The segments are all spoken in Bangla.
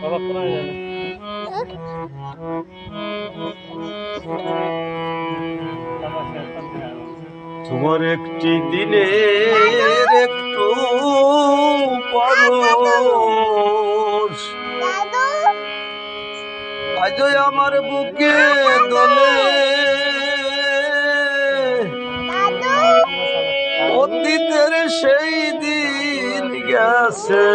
বাবা কোনায় যাবে তোমার একটি দিনের একটু পরশ আজ আমার বুকে দোলে অতীতের সেই দিন গেছে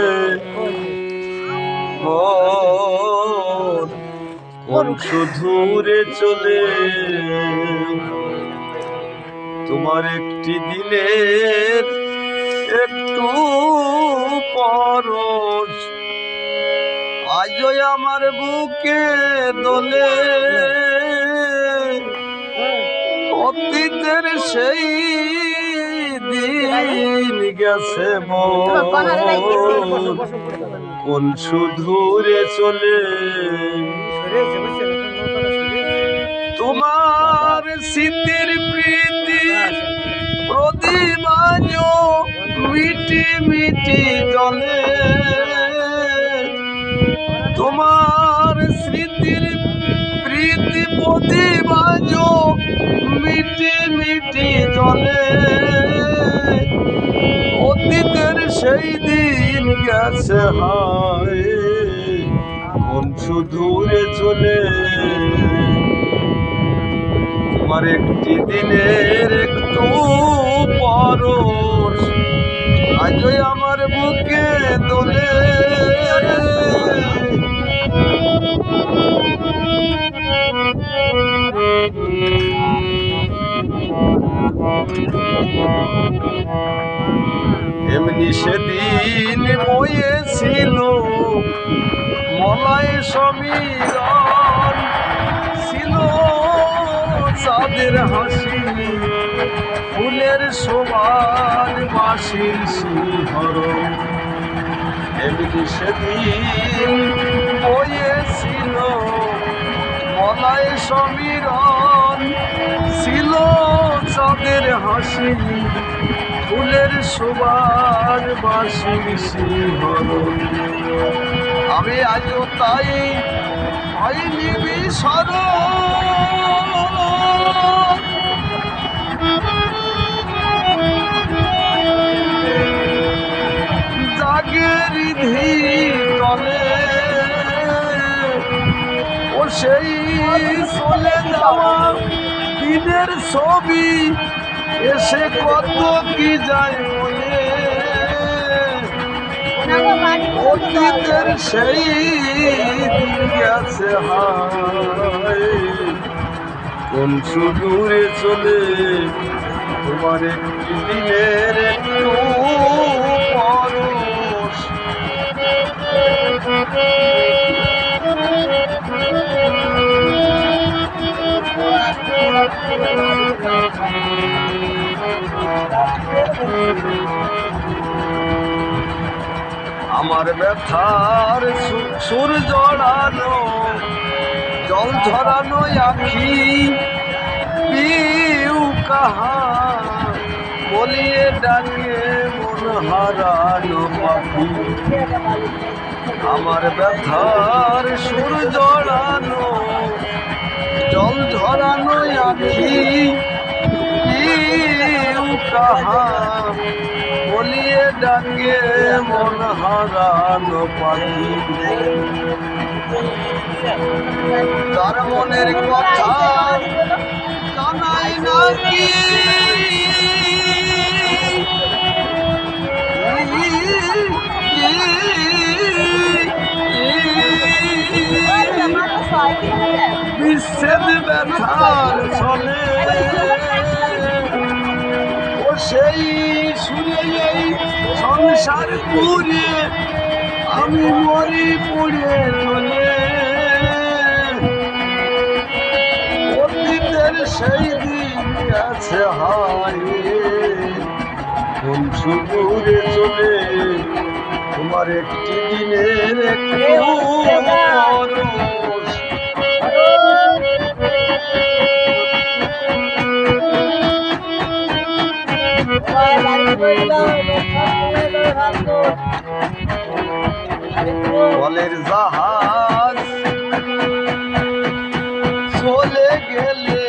কোন শুধুরে চলে তোমার একটি দিনের একটু পরশ আজও আমার বুকে দোলে অতীতের সেই দিন গেছে কোন শুধুরে চলে তোমার স্মৃতির প্রীতি প্রতিমাজ মিটি মিটি জলে তোমার স্মৃতির প্রীতি প্রতিমাজ মিটি মিটি জলে অতীতের সেই দিন গেছে হায় কোন সুদূরে চলে তোমার একটি দিনের একটু পরশ আজই আমার বুকে দোলে এমনি সেদিন বয়েছিল মলায় সমীরণ ছিল চাঁদের হাসি ফুলের সমান বাঁশির শিহরণ এমনি সেদিন বয়েছিল মলায় সমীরণ ছিল চাঁদের হাসি ফুলের সবার বাঁশির শিহরণ আমি আজও তাই হইনি বিস্মরণ জাগের তলে ও সেই চলে যাওয়া দিনের ছবি এসে কত কি যায় মনে অতীতের সেই দিন গেছে হায় কোন সুদূরে চলে তোমার একটি দিনের একটু পরশ আমার ব্যথার সুর জড়ানো জল ঝরানো আখি পিউ কাহা বলিয়ে ডাকে মন হারানো পাখি আমার ব্যথার সুর জড়ানো জল ঝরানো আখি পিউ কাহা বলিয়ে ডাকে মন হারানো পাখি তার মনের কথা জানাই নাকি বিচ্ছেদ ব্যথার ছলে ও সেই সুরে এই সংসার পুরে আমি মরি পুড়ে চলে অতীতের সেই দিন গেছে হায় কোন সুদূরে চলে তোমার একটি দিনের একটু পরশ Bye. জলের জাহাজ চলে গেলে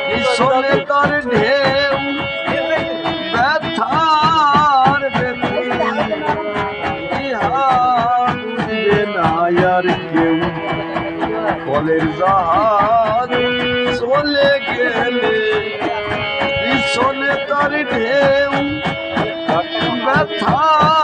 পিছনে তার ঢেউ ব্যথার ব্যথা ইহা বুঝবে না আর কেউ জলের জাহাজ চলে গেলে পিছনে তার ঢেউ ব্যথা